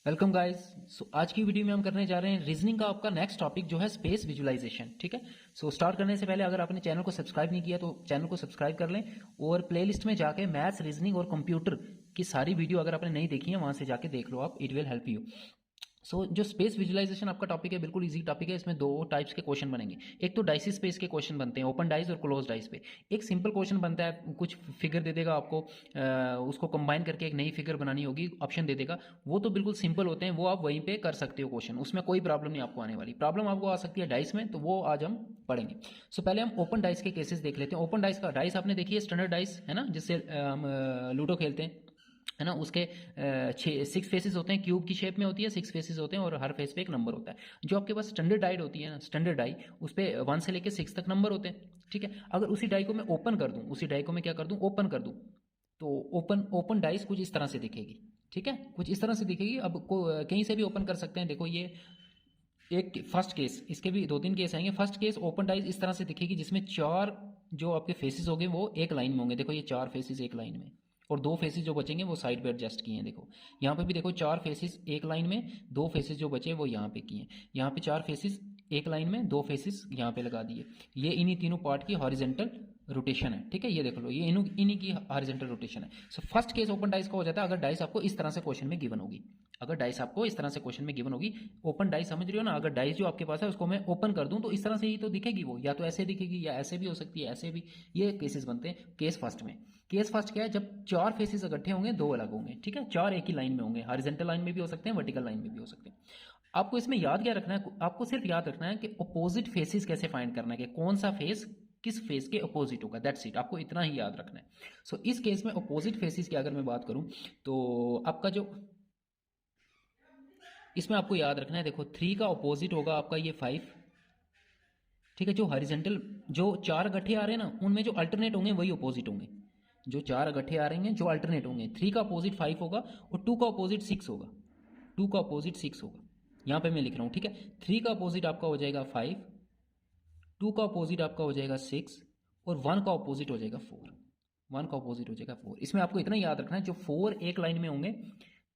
Welcome guys. आज की video में हम करने जा रहे हैं रीजनिंग का आपका नेक्स्ट टॉपिक जो है स्पेस विजुअलाइजेशन। ठीक है। स्टार्ट करने से पहले अगर आपने चैनल को सब्सक्राइब नहीं किया तो चैनल को सब्सक्राइब कर लें और प्लेलिस्ट में जाके मैथ्स, रीजनिंग और कंप्यूटर की सारी वीडियो अगर आपने नहीं देखी है वहां से जाके देख लो आप। It will help you. जो स्पेस विजुअलाइजेशन आपका टॉपिक है बिल्कुल इजी टॉपिक है। इसमें दो टाइप्स के क्वेश्चन बनेंगे। एक तो डाइसी स्पेस के क्वेश्चन बनते हैं ओपन डाइस और क्लोज डाइस पे। एक सिंपल क्वेश्चन बनता है, कुछ फिगर दे देगा आपको, उसको कंबाइन करके एक नई फिगर बनानी होगी, ऑप्शन दे देगा। वो तो बिल्कुल सिंपल होते हैं, वो आप वहीं पे कर सकते हो क्वेश्चन, उसमें कोई प्रॉब्लम नहीं आपको आने वाली। प्रॉब्लम आपको आ सकती है डाइस में, तो वो आज हम पढ़ेंगे। पहले हम ओपन डाइस के केसेस देख लेते हैं। ओपन डाइस का डाइस आपने देखी है, स्टैंडर्ड डाइस है ना, जिससे हम लूडो खेलते हैं, है ना। उसके 6 फेसेस होते हैं, क्यूब की शेप में होती है, 6 फेसेस होते हैं और हर फेस पे एक नंबर होता है। जो आपके पास स्टैंडर्ड डाई होती है ना, स्टैंडर्ड डाई, उस पर 1 से लेकर 6 तक नंबर होते हैं। ठीक है। अगर उसी डाई को मैं ओपन कर दूं, उसी डाई को मैं क्या कर दूं, ओपन कर दूं, तो ओपन ओपन डाइस कुछ इस तरह से दिखेगी। ठीक है, कुछ इस तरह से दिखेगी। अब कहीं से भी ओपन कर सकते हैं। देखो ये एक फर्स्ट केस, इसके भी 2-3 केस आएंगे। फर्स्ट केस ओपन डाइस इस तरह से दिखेगी जिसमें 4 जो आपके फेसेस होंगे वो एक लाइन में होंगे। देखो ये 4 फेसेस एक लाइन में, और 2 फेसेस जो बचेंगे वो साइड पे एडजस्ट किए हैं। देखो यहाँ पे भी देखो 4 फेसेस एक लाइन में, 2 फेसेस जो बचे वो यहाँ पे किए हैं। यहाँ पे 4 फेसेस एक लाइन में, 2 फेसेस यहाँ पे लगा दिए। ये इन्हीं तीनों पार्ट की हॉरिजेंटल रोटेशन है। ठीक है, ये देख लो, ये इन्हीं की हॉरिजेंटल रोटेशन है। फर्स्ट केस ओपन डाइस का हो जाता है अगर डाइस आपको इस तरह से क्वेश्चन में गिवन होगी। अगर डाइस आपको इस तरह से क्वेश्चन में गिवन होगी, ओपन डाइस समझ रही हो ना। अगर डाइस जो आपके पास है उसको मैं ओपन कर दूं तो इस तरह से ही तो दिखेगी वो, या तो ऐसे दिखेगी या ऐसे भी हो सकती है, ऐसे भी। ये केसेस बनते हैं केस फर्स्ट में। केस फर्स्ट क्या है, जब 4 फेसेस इकट्ठे होंगे, 2 अलग होंगे। ठीक है, 4 एक ही लाइन में होंगे, हॉरिजॉन्टल लाइन में भी हो सकते हैं, वर्टिकल लाइन में भी हो सकते हैं। आपको इसमें याद क्या रखना है, आपको सिर्फ याद रखना है कि अपोजिट फेसेस कैसे फाइंड करना है, कि कौन सा फेस किस फेस के अपोजिट होगा। दैट्स इट, आपको इतना ही याद रखना है। इस केस में अपोजिट फेसेस की अगर मैं बात करूं तो आपका जो इसमें आपको याद रखना है, देखो 3 का अपोजिट होगा आपका ये 5। ठीक है, जो हॉरिजॉन्टल जो 4 गट्ठे आ रहे हैं ना, उनमें जो अल्टरनेट होंगे वही अपोजिट होंगे। जो 4 गट्ठे आ रहे हैं जो अल्टरनेट होंगे, 3 का अपोजिट 5 होगा और 2 का अपोजिट 6 होगा। 2 का अपोजिट 6 होगा, यहाँ पे मैं लिख रहा हूँ। ठीक है, 3 का अपोजिट आपका हो जाएगा 5, 2 का अपोजिट आपका हो जाएगा 6 और 1 का अपोजिट हो जाएगा 4। 1 का अपोजिट हो जाएगा 4। इसमें आपको इतना याद रखना है, जो 4 एक लाइन में होंगे,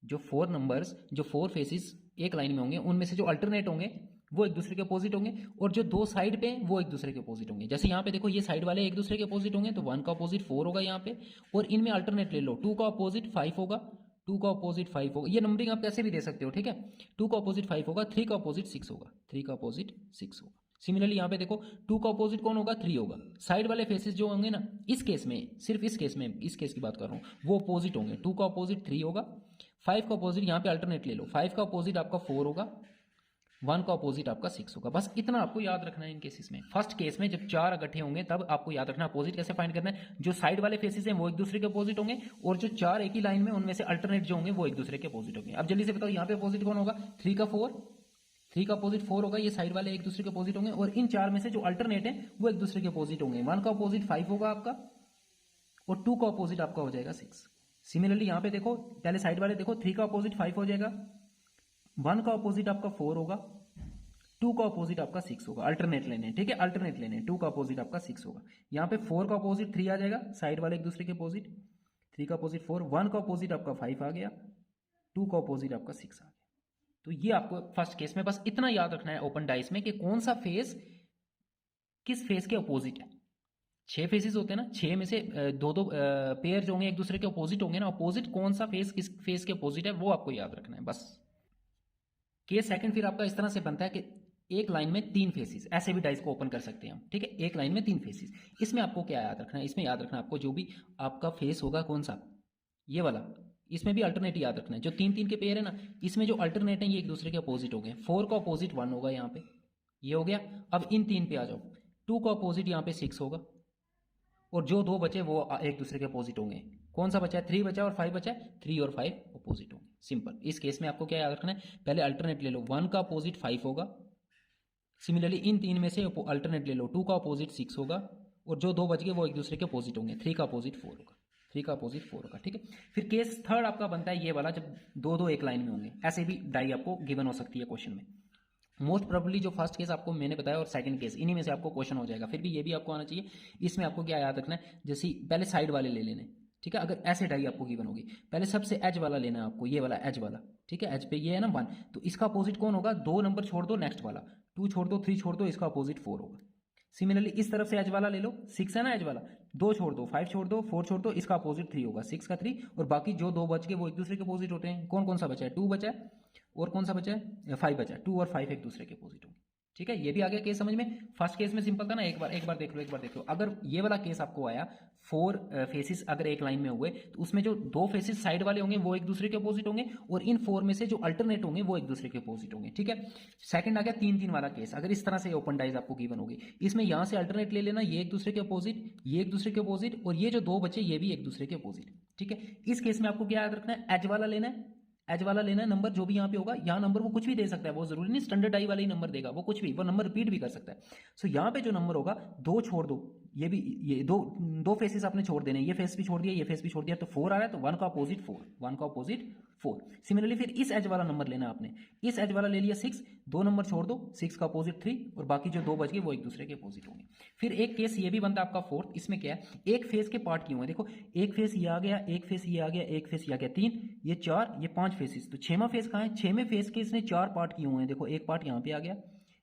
जो 4 नंबर्स, जो 4 फेसिस एक लाइन में होंगे, उनमें से जो अल्टरनेट होंगे वो एक दूसरे के अपोजिट होंगे, और जो 2 साइड पे वो एक दूसरे के अपोजिट होंगे। जैसे यहाँ पे देखो ये साइड वाले एक दूसरे के अपोजिट होंगे, तो 1 का अपोजिट 4 होगा यहाँ पे, और इनमें अल्टरनेट ले लो, 2 का अपोजिट 5 होगा, 2 का अपोजिट 5 होगा। ये नंबरिंग आप कैसे भी दे सकते हो। ठीक है, 2 का अपोजिट 5 होगा, 3 का अपोजिट 6 होगा, 3 का अपोजिट 6 होगा। सिमिलरली यहाँ पे देखो 2 का अपोजिट कौन होगा, 3 होगा। साइड वाले फेसेस जो होंगे ना, इस केस में, सिर्फ इस केस में, इस केस की बात कर रहा हूँ, वो अपोजिट होंगे। 2 का अपोजिट 3 होगा, 5 का अपोजिट यहाँ पे अल्टरनेट ले लो, 5 का अपोजिट आपका 4 होगा, 1 का अपोजिट आपका 6 होगा। बस इतना आपको याद रखना है इन केसेस में। फर्स्ट केस में जब 4 इकट्ठे होंगे तब आपको याद रखना अपोजिट कैसे फाइंड करना है। जो साइड वाले फेसेस हैं वो एक दूसरे के अपोजिट होंगे, और जो 4 एक ही लाइन में उनमें से अल्टरनेट जो होंगे वो एक दूसरे के अपोजिट होंगे। अब जल्दी से बताओ यहाँ पे अपोजिट कौन होगा, 3 का 4, 3 का अपोजिट 4 होगा, ये साइड वाले एक दूसरे के अपोजिट होंगे, और इन 4 में से जो अल्टरनेट है वो एक दूसरे के अपोजिट होंगे। 1 का अपोजिट 5 होगा आपका, और 2 का अपोजिट आपका हो जाएगा 6। सिमिलरली यहाँ पे देखो, पहले साइड वाले देखो, 3 का अपोजिट 5 हो जाएगा, 1 का अपोजिट आपका 4 होगा, 2 का अपोजिट आपका 6 होगा। अल्टरनेट लेने, ठीक है, अल्टरनेट लेने। 2 का अपोजिट आपका 6 होगा। यहाँ पे 4 का अपोजिट 3 आ जाएगा, साइड वाले एक दूसरे के अपोजिट, 3 का अपोजिट 4, 1 का अपोजिट आपका 5 आ गया, 2 का अपोजिट आपका 6 आ गया। तो ये आपको फर्स्ट केस में बस इतना याद रखना है ओपन डाइस में, कि कौन सा फेस किस फेस के अपोजिट है। 6 फेसेस होते हैं ना, 6 में से दो दो पेयर जो होंगे एक दूसरे के अपोजिट होंगे ना, अपोजिट कौन सा फेस किस फेस के अपोजिट है वो आपको याद रखना है बस। केस सेकंड फिर आपका इस तरह से बनता है कि एक लाइन में 3 फेसेस, ऐसे भी डाइस को ओपन कर सकते हैं हम। ठीक है, एक लाइन में 3 फेसेस। इसमें आपको क्या याद रखना है, इसमें याद रखना है आपको जो भी आपका फेस होगा कौन सा, ये वाला, इसमें भी अल्टरनेट याद रखना है। जो 3-3 के पेयर है ना, इसमें जो अल्टरनेट है ये एक दूसरे के अपोजिट हो गए। 4 का अपोजिट 1 होगा यहाँ पे, ये हो गया। अब इन 3 पे आ जाओ, 2 का अपोजिट यहाँ पे 6 होगा, और जो 2 बचे वो एक दूसरे के अपोजिट होंगे। कौन सा बचा है, 3 बचा और 5 बचा है, 3 और 5 अपोजिट होंगे। सिंपल। इस केस में आपको क्या याद रखना है, पहले अल्टरनेट ले लो, 1 का अपोजिट 5 होगा। सिमिलरली इन 3 में से अल्टरनेट ले लो, 2 का अपोजिट 6 होगा, और जो 2 बच गए वो एक दूसरे के अपोजिट होंगे। 3 का अपोजिट 4 होगा, 3 का अपोजिट 4 होगा। ठीक है, फिर केस थर्ड आपका बनता है ये वाला, जब 2-2 एक लाइन में होंगे। ऐसे भी डाई आपको गिवन हो सकती है क्वेश्चन में। मोस्ट प्रोबेबली जो फर्स्ट केस आपको मैंने बताया और सेकंड केस, इन्हीं में से आपको क्वेश्चन हो जाएगा। फिर भी ये भी आपको आना चाहिए। इसमें आपको क्या याद रखना है, जैसे पहले साइड वाले ले लेने, ठीक है, अगर ऐसे डाई आपको गिवन होगी, पहले सबसे एज वाला लेना है आपको, ये वाला एज वाला, ठीक है, एज पे ये है ना 1, तो इसका अपोजिट कौन होगा, 2 नंबर छोड़ दो नेक्स्ट वाला, 2 छोड़ दो, 3 छोड़ दो, इसका अपोजिट 4 होगा। सिमिलरली इस तरफ से एज वाला ले लो, 6 है ना एज वाला, 2 छोड़ दो, 5 छोड़ दो, 4 छोड़ दो, इसका अपोजिट 3 होगा, 6 का 3, और बाकी जो 2 बच गए वो एक दूसरे के अपोजिट होते हैं। कौन कौन सा बचा है, 2 बचा है, और कौन सा बचा है, 5 बचा है, 2 और 5 एक दूसरे के अपोजिट होंगे। ठीक है, ये भी आ गया केस समझ में। फर्स्ट केस में सिंपल था ना, एक बार देख लो। अगर ये वाला केस आपको आया, 4 फेसिस अगर एक लाइन में हुए, तो उसमें जो 2 फेसिस साइड वाले होंगे वो एक दूसरे के अपोजिट होंगे, और इन 4 में से जो अल्टरनेट होंगे वो एक दूसरे के अपोजिट होंगे। ठीक है, सेकंड आ गया 3-3 वाला केस। अगर इस तरह से ओपन डाइज आपको गिवन होगी, इसमें यहां से अल्टरनेट ले लेना, ये एक दूसरे के अपोजिट, ये एक दूसरे के अपोजिट, और ये जो 2 बचे ये भी एक दूसरे के अपोजिट। ठीक है, इस केस में आपको क्या याद रखना है, एज वाला लेना है, एज वाला लेना है नंबर जो भी यहाँ पे होगा। यहाँ नंबर वो कुछ भी दे सकता है, वो जरूरी नहीं स्टैंडर्ड आई वाला ही नंबर देगा, वो कुछ भी, वो नंबर रिपीट भी कर सकता है। सो यहाँ पे जो नंबर होगा, 2 छोड़ दो, ये भी, ये दो फेसेस आपने छोड़ देने, ये फेस भी छोड़ दिया, ये फेस भी छोड़ दिया, तो 4 आ रहा है, तो 1 का अपोजिट 4, 1 का अपोजिट 4। सिमिलरली फिर इस एज वाला नंबर लेना आपने, इस एज वाला ले लिया 6, 2 नंबर छोड़ दो, 6 का अपोजिट 3, और बाकी जो 2 बच गए वो एक दूसरे के अपोजिट होंगे। फिर एक केस ये भी बनता है आपका 4th, इसमें क्या है, एक फेस के पार्ट क्यों है, देखो एक फेस ये आ गया, एक फेस ये आ गया, एक फेस ये आ गया, 3, ये 4, ये 5 फेसेस, तो 6वां फेस कहाँ है, 6वें फेस के इसने 4 पार्ट किए हुए हैं। देखो एक पार्ट यहाँ पे आ गया,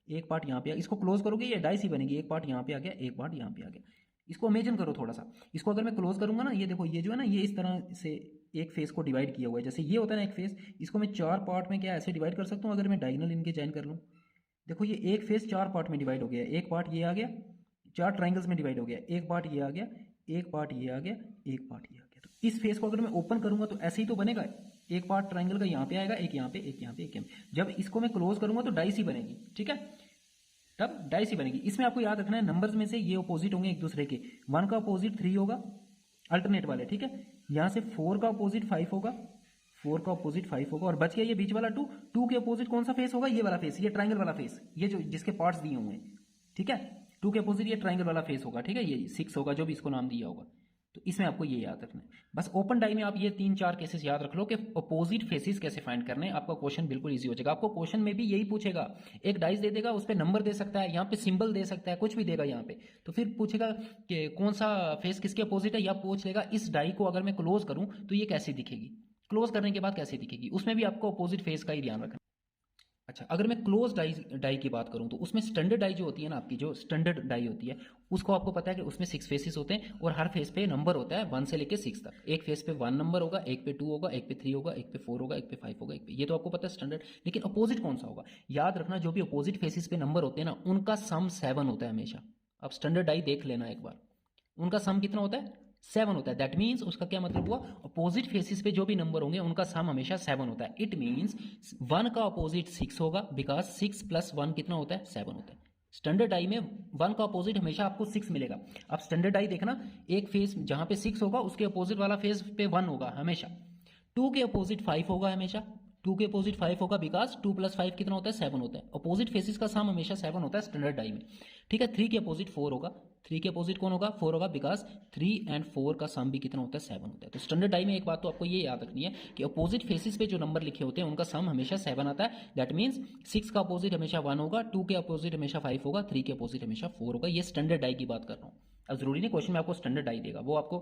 एक पार्ट यहाँ पे आ, इसको क्लोज करोगे ये डाइस ही बनेगी, एक पार्ट यहाँ पे आ गया, एक पार्ट यहाँ पे आ गया। इसको इमेजिन करो थोड़ा सा, इसको अगर मैं क्लोज करूंगा ना, ये देखो ये जो है ना, ये इस तरह से एक फेस को डिवाइड किया हुआ है, जैसे ये होता है ना एक फेस, इसको मैं 4 पार्ट में क्या ऐसे डिवाइड कर सकता हूँ, अगर मैं डायगोनल इनके जॉइन कर लूँ। देखो ये एक फेस 4 पार्ट में डिवाइड हो गया, एक पार्ट ये आ गया, 4 ट्राइंगल्स में डिवाइड हो गया, एक पार्ट ये आ गया, एक पार्ट ये आ गया, एक पार्ट ये आ गया। तो इस फेस को अगर मैं ओपन करूंगा तो ऐसे ही तो बनेगा, एक पार्ट ट्राइंगल का यहाँ पे आएगा, एक यहाँ पे, एक यहाँ पे, एक यहाँ पे। जब इसको मैं क्लोज करूंगा तो डाइस ही बनेगी। ठीक है, तब डाइस ही बनेगी। इसमें आपको याद रखना है, नंबर्स में से ये अपोजिट होंगे एक दूसरे के, 1 का अपोजिट 3 होगा, अल्टरनेट वाले। ठीक है, यहां से 4 का अपोजिट 5 होगा, 4 का अपोजिट 5 होगा, और बच गया ये बीच वाला 2, 2 के अपोजिट कौन सा फेस होगा, ये वाला फेस, ये ट्राइंगल वाला फेस, ये जो जिसके पार्ट्स दिए हुए हैं। ठीक है, 2 के अपोजिट ये ट्राइंगल वाला फेस होगा। ठीक है, ये 6 होगा, जो भी इसको नाम दिया होगा। तो इसमें आपको ये याद रखना है। बस ओपन डाई में आप ये 3-4 केसेस याद रख लो कि अपोजिट फेसेस कैसे फाइंड करने हैं, आपका क्वेश्चन बिल्कुल इजी हो जाएगा। आपको क्वेश्चन में भी यही पूछेगा, एक डाइस दे देगा, उस पर नंबर दे सकता है, यहाँ पे सिंबल दे सकता है, कुछ भी देगा यहाँ पे, तो फिर पूछेगा कि कौन सा फेस किसके अपोजिट है, या पूछ लेगा इस डाई को अगर मैं क्लोज करूं तो ये कैसे दिखेगी, क्लोज करने के बाद कैसे दिखेगी, उसमें भी आपको अपोजिट फेस का ही ध्यान रखना। अच्छा, अगर मैं क्लोज डाई की बात करूं तो उसमें स्टैंडर्ड डाई जो होती है ना, आपकी जो स्टैंडर्ड डाई होती है, उसको आपको पता है कि उसमें 6 फेसेस होते हैं, और हर फेस पे नंबर होता है 1 से लेके 6 तक। एक फेस पे 1 नंबर होगा, एक पे 2 होगा, एक पे 3 होगा, एक पे 4 होगा, एक पे 5 होगा, एक पे, ये तो आपको पता है स्टैंडर्ड। लेकिन अपोजिट कौन सा होगा, याद रखना, जो भी अपोजिट फेसेस पे नंबर होते हैं ना, उनका सम 7 होता है हमेशा। आप स्टैंडर्ड डाई देख लेना एक बार, उनका सम कितना होता है, 7 होता है। दैट मीन्स उसका क्या मतलब हुआ, अपोजिट फेसिस पे जो भी नंबर होंगे उनका सम हमेशा 7 होता है। इट मीन्स 1 का अपोजिट 6 होगा, बिकॉज 6 + 1 कितना होता है, 7 होता है। स्टैंडर्ड आई में 1 का अपोजिट हमेशा आपको 6 मिलेगा। अब स्टैंडर्ड आई देखना, एक फेस जहां पे 6 होगा उसके अपोजिट वाला फेस पे 1 होगा हमेशा, 2 के अपोजिट 5 होगा हमेशा, 2 के अपोजिट 5 होगा, बिकॉज 2 + 5 कितना होता है, 7 होता है। अपोजिट फेसिस का सम हमेशा 7 होता है स्टैंडर्ड डाई में। ठीक है, 3 के अपोजिट 4 होगा, 3 के अपोजिट कौन होगा, 4 होगा, बिकॉज 3 और 4 का सम भी कितना होता है, 7 होता है। तो स्टैंडर्ड डाई में एक बात तो आपको ये याद रखनी है कि अपोजिट फेसिस पे जो नंबर लिखे होते हैं उनका सम हमेशा 7 आता है। दैट मीन्स 6 का अपोजिट हमेशा 1 होगा, 2 के अपोजिट हमेशा 5 होगा, 3 के अपोजिट हमेशा 4 होगा। ये स्टैंडर्ड डाई की बात कर रहा हूँ। अब जरूरी नहीं क्वेश्चन में आपको स्टैंडर्ड डाई देगा, वो आपको